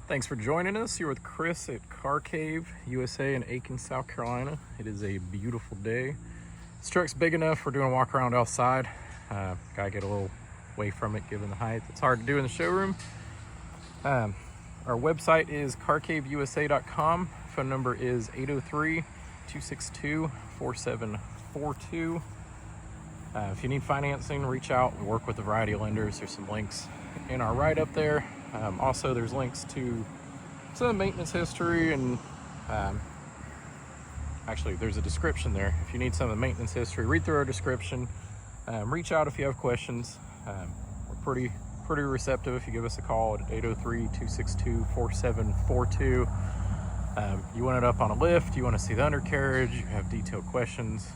Thanks for joining us. You're with Chris at Car Cave USA in Aiken, South Carolina. It is a beautiful day. This truck's big enough. We're doing a walk around outside. Gotta get a little away from it given the height. It's hard to do in the showroom. Our website is carcaveusa.com. Phone number is 803-262-4742. If you need financing, reach out. We work with a variety of lenders. There's some links in our write-up there. Also, there's links to some maintenance history and actually there's a description there. If you need some of the maintenance history, read through our description. Reach out if you have questions. We're pretty receptive if you give us a call at 803-262-4742. You want it up on a lift, you want to see the undercarriage, you have detailed questions,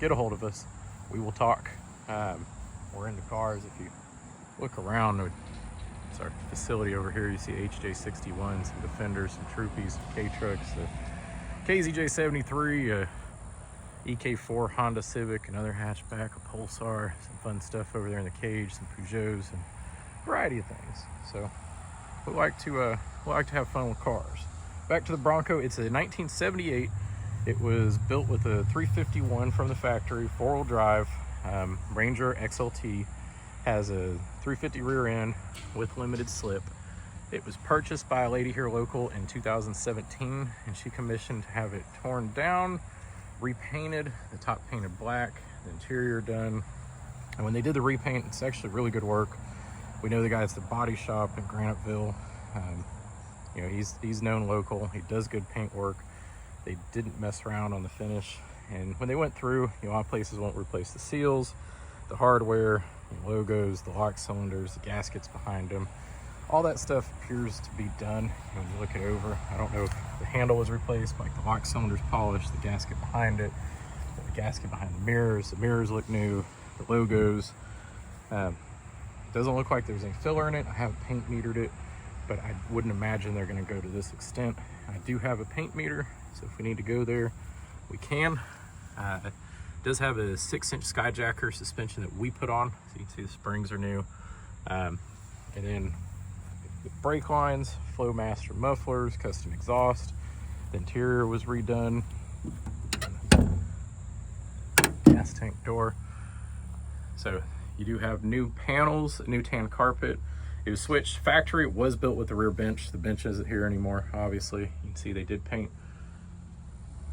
get a hold of us. We will talk. We're into cars. If you look around, it's our facility over here. You see HJ61, some Defenders, some Troopies, some K-Trucks, the KZJ73, EK4 Honda Civic, another hatchback, a Pulsar, some fun stuff over there in the cage, some Peugeots, and a variety of things. So we like to have fun with cars. Back to the Bronco. It's a 1978. It was built with a 351 from the factory, four-wheel drive, Ranger XLT. Has a 350 rear end with limited slip. It was purchased by a lady here local in 2017, and she commissioned to have it torn down, repainted, the top painted black, the interior done. And when they did the repaint, it's actually really good work. We know the guy at the body shop in Graniteville. He's known local. He does good paint work. They didn't mess around on the finish. And when they went through, a lot of places won't replace the seals, the hardware, the logos, the lock cylinders, the gaskets behind them. All that stuff appears to be done when you look it over. I don't know if the handle was replaced, like the lock cylinder's polished, the gasket behind it, the gasket behind the mirrors look new, the logos. Doesn't look like there's any filler in it. I haven't paint metered it, but I wouldn't imagine they're gonna go to this extent. I do have a paint meter, so if we need to go there, we can. It does have a 6-inch Skyjacker suspension that we put on, so you can see the springs are new. And then the brake lines, Flowmaster mufflers, custom exhaust. The interior was redone. Gas tank door. So you do have new panels, a new tan carpet. It was switched factory. It was built with the rear bench. The bench isn't here anymore, obviously. You can see they did paint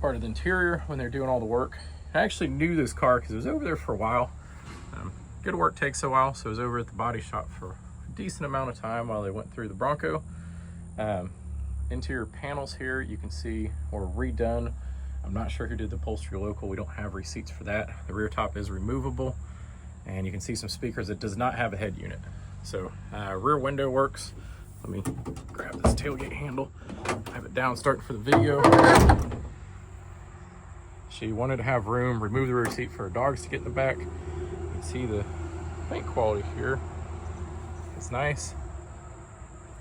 part of the interior when they're doing all the work. I actually knew this car because it was over there for a while. Good work takes a while, so I was over at the body shop for a decent amount of time while they went through the Bronco. Interior panels here, you can see were redone. I'm not sure who did the upholstery local. We don't have receipts for that. The rear top is removable, and you can see some speakers. It does not have a head unit. So rear window works. Let me grab this tailgate handle. I have it down starting for the video. She wanted to have room, remove the rear seat for her dogs to get in the back. You can see the paint quality here. It's nice.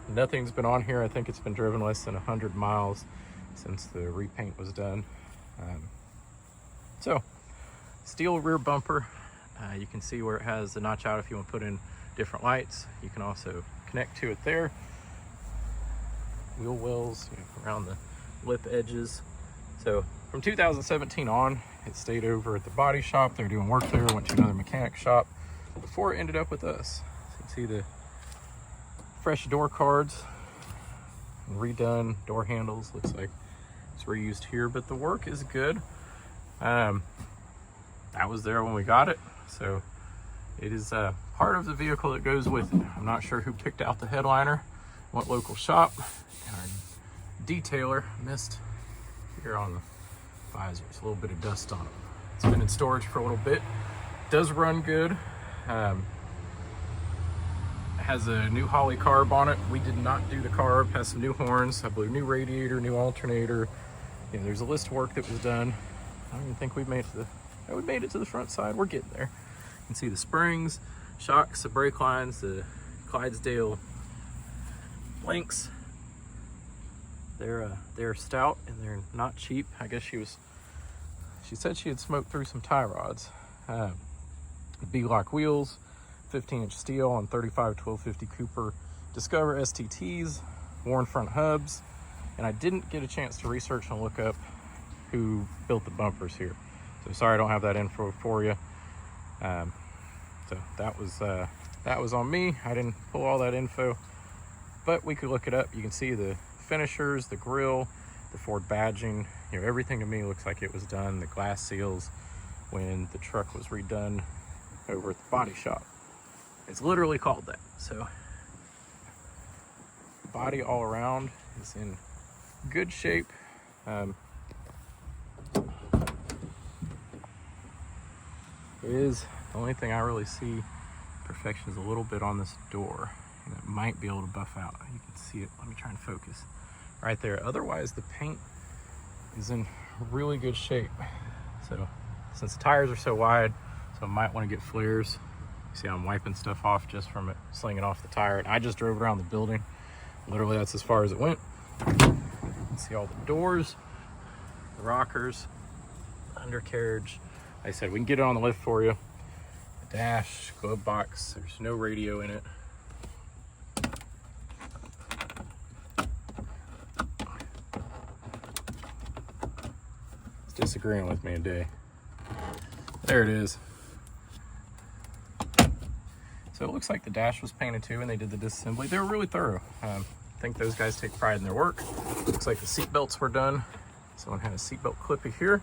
Nothing's been on here. I think it's been driven less than 100 miles since the repaint was done. So, steel rear bumper. You can see where it has the notch out if you want to put in different lights. You can also connect to it there. Wheel wells around the lip edges. So from 2017 on, it stayed over at the body shop. They're doing work there, went to another mechanic shop before it ended up with us. So you can see the fresh door cards, redone door handles. Looks like it's reused here, but the work is good. That was there when we got it, so it is part of the vehicle that goes with it. I'm not sure who picked out the headliner, what local shop. And our detailer missed here on the visors, a little bit of dust on it. It's been in storage for a little bit. Does run good. Has a new Holley carb on it. We did not do the carb. Has some new horns, I believe new radiator, new alternator. There's a list of work that was done. I don't even think we made it to the front side. We're getting there. You can see the springs, shocks, the brake lines, the Clydesdale links. They're stout and they're not cheap. I guess she said she had smoked through some tie rods. B-lock wheels, 15-inch steel on 35 1250 Cooper Discover STTs worn front hubs, and I didn't get a chance to research and look up who built the bumpers here. So sorry I don't have that info for you. So that was on me. I didn't pull all that info, but we could look it up. You can see the finishers, the grill, the Ford badging, you know, everything to me looks like it was done, the glass seals, when the truck was redone over at the body shop. It's literally called that. So body all around is in good shape. There is the only thing I really see perfection is a little bit on this door, and it might be able to buff out. You can see it. Let me try and focus right there. Otherwise, the paint is in really good shape. So since the tires are so wide, so I might want to get flares. You see I'm wiping stuff off just from it slinging off the tire. And I just drove around the building. Literally, that's as far as it went. You can see all the doors, the rockers, undercarriage. Like I said, we can get it on the lift for you. The dash, glove box, there's no radio in it. It's disagreeing with me today. There it is. So it looks like the dash was painted too, and they did the disassembly. They were really thorough. I think those guys take pride in their work. Looks like the seat belts were done. Someone had a seatbelt clippy here.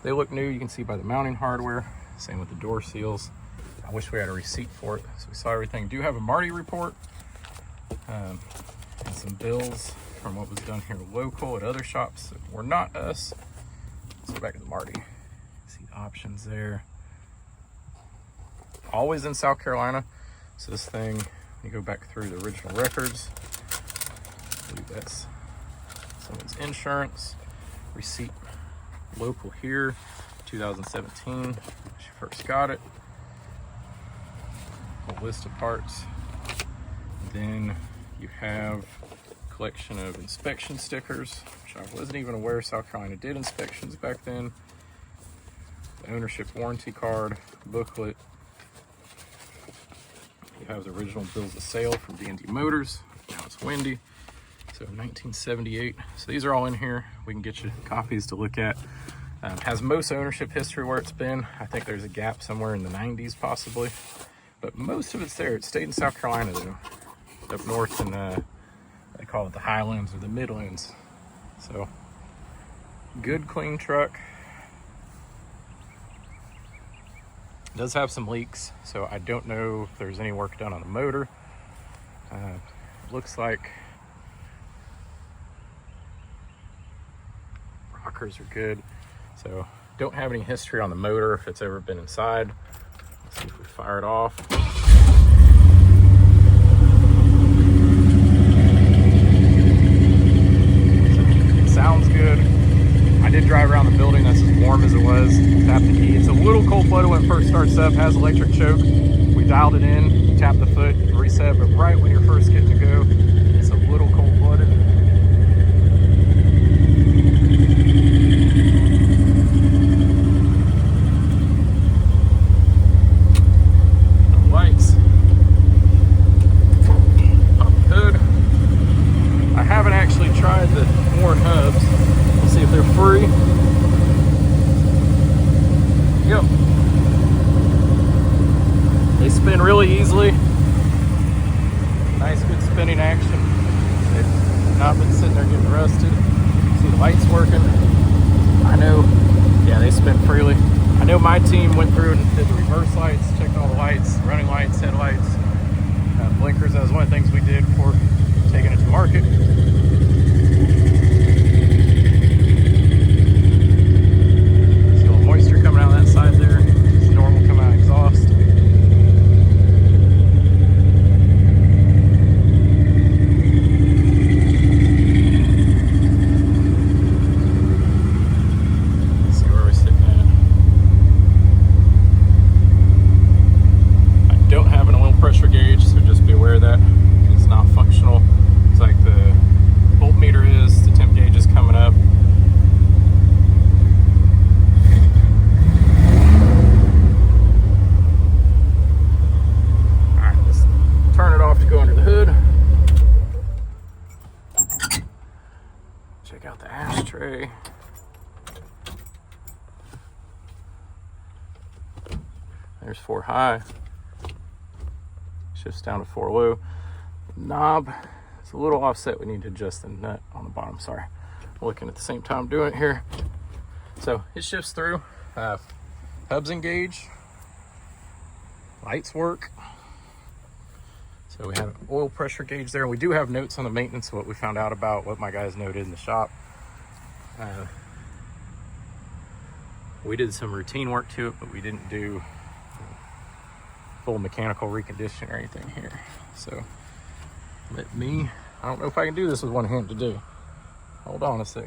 They look new. You can see by the mounting hardware. Same with the door seals. I wish we had a receipt for it. So we saw everything. Do have a Marti report and some bills from what was done here local at other shops that were not us. Let's go back to the Marti. See the options there. Always in South Carolina. So this thing, you go back through the original records. I believe that's someone's insurance. Receipt local here, 2017, when she first got it. A list of parts. Then you have a collection of inspection stickers, which I wasn't even aware South Carolina did inspections back then. The ownership warranty card, booklet. You have the original bills of sale from D&D Motors. Now it's windy. So 1978. So these are all in here. We can get you copies to look at. Has most ownership history where it's been. I think there's a gap somewhere in the 90s possibly. But most of it's there. It stayed in South Carolina though. Up north in, they call it the Highlands or the Midlands. So good clean truck. It does have some leaks, so I don't know if there's any work done on the motor. Looks like rockers are good. So don't have any history on the motor if it's ever been inside. Let's see if we fire it off. It sounds good. I did drive around the building. That's as warm as it was. Tap the key. It's a little cold-blooded when it first starts up. Has electric choke. We dialed it in. Tap the foot, reset. But right when you're first getting to go, it's a little cold-blooded. The lights. Up the hood. I haven't actually tried the worn hubs. We'll see if they're free. Yep. They spin really easily. Nice, good spinning action. They've not been sitting there getting rusted. See the lights working. I know, yeah, they spin freely. I know my team went through and did the reverse lights, checked all the lights, running lights, headlights, blinkers. That was one of the things we did before taking it to market. Moisture coming out that side there. It's normal coming out exhaust. Let's see where we're sitting at. I don't have an oil pressure gauge, so just be aware of that. It's not functional. Check out the ashtray. There's 4 high. Shifts down to 4 low. Knob, it's a little offset. We need to adjust the nut on the bottom. Sorry, I'm looking at the same time doing it here. So it shifts through. Hubs engage. Lights work. So we have an oil pressure gauge there. We do have notes on the maintenance, what we found out about, what my guys noted in the shop. We did some routine work to it, but we didn't do full mechanical recondition or anything here. So I don't know if I can do this with one hand to do. Hold on a sec.